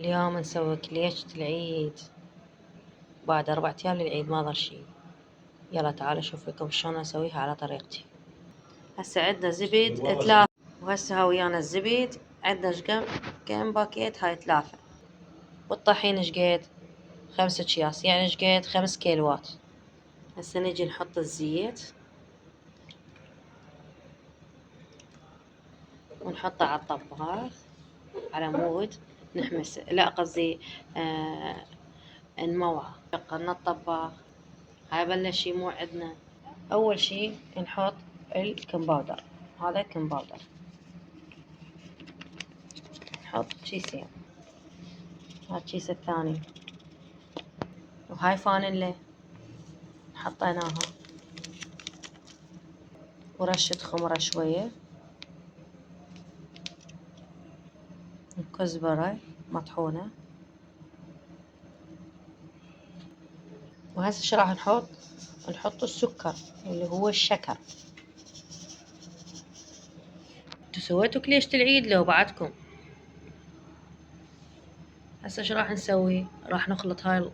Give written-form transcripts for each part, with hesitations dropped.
اليوم نسوي كليشة العيد بعد 4 أيام للعيد، ما ظل شي. يلا تعالوا أشوفكم شلون أسويها على طريقتي. هسه عندنا زبد 3، وهسه ويانا الزبد عندنا كم باكيت، هاي 3. والطحين شقد 5 أكياس، يعني شقد 5 كيلوات. هسه نجي نحط الزيت ونحطه على الطباخ على مود نحمس، لا قصدي نموعه. شغلنا الطباخ، هاي بلش يموع عندنا. أول شي نحط الكمباودر، هذا الكمباودر نحط كيسين، هذا الكيس الثاني، وهاي فانيلا حطيناها، ورشة خمرة شوية، وكزبرة مطحونة. وهسه شو راح نحط السكر اللي هو الشكر. انتو سويتوا كليشة العيد لو بعدكم؟ هسه شو راح نسوي؟ راح نخلط هاي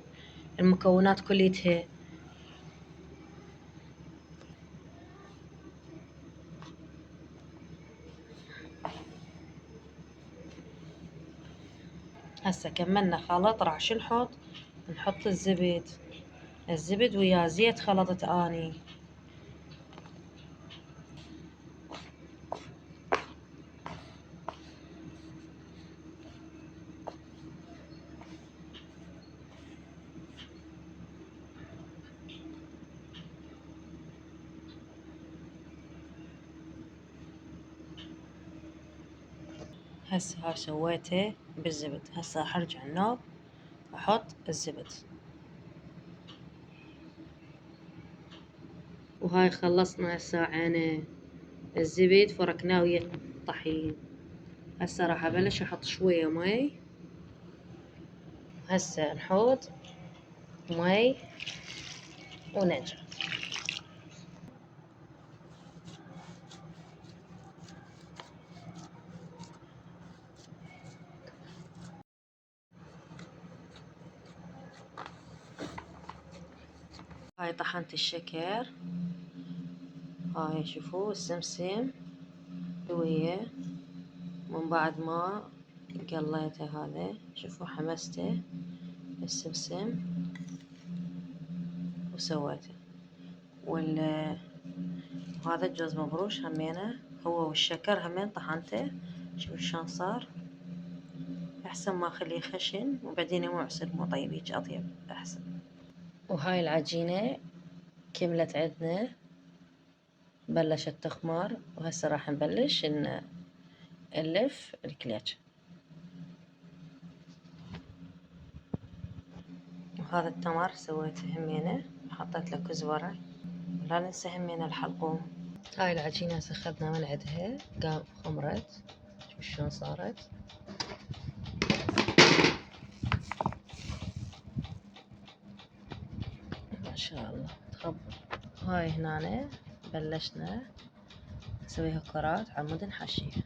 المكونات كليتها. هسه كملنا خلط، راح شو نحط الزبد ويا زيت خلطت اني. هسه هاي سويته بالزبد. هسه راح ارجع النوب احط الزبد. وهاي خلصنا هسه عين الزبد، فركناه ويا الطحين. هسه راح ابلش احط شوية مي. هسه نحط مي ونجا. هاي طحنت الشكر، هاي شوفوا السمسم وياه. من بعد ما قليته هذا شوفوا حمسته السمسم وسويته. وهذا الجوز مبروش همينه هو والشكر همين طحنته. شوفوا شلون صار، احسن ما اخليه خشن وبعدين مو عسل مو طيب، هيج اطيب احسن. وهاي العجينة كملت عندنا، بلشت تخمر. وهسه راح نبلش نلف الكليتش. وهذا التمر سويته همينه، حطيت له كزبرة، لا ننسى همينه الحلقوم. هاي العجينة هسه اخذنا من عندها قام خمرت. شوف شلون صارت، ما شاء الله تخب. هاي هنا بلشنا نسويها كرات عمود نحشيها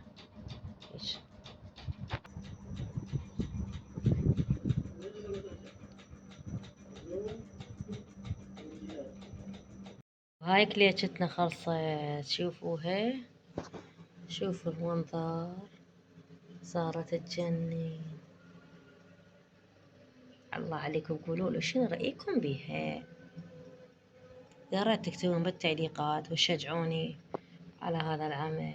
هيج. هاي كليتشتنا خلصت، شوفوها، شوفوا المنظر، صارت تجنن. الله عليكم، قولوا له شنو رأيكم بيها. يا ريت تكتبون بالتعليقات وتشجعوني على هذا العمل.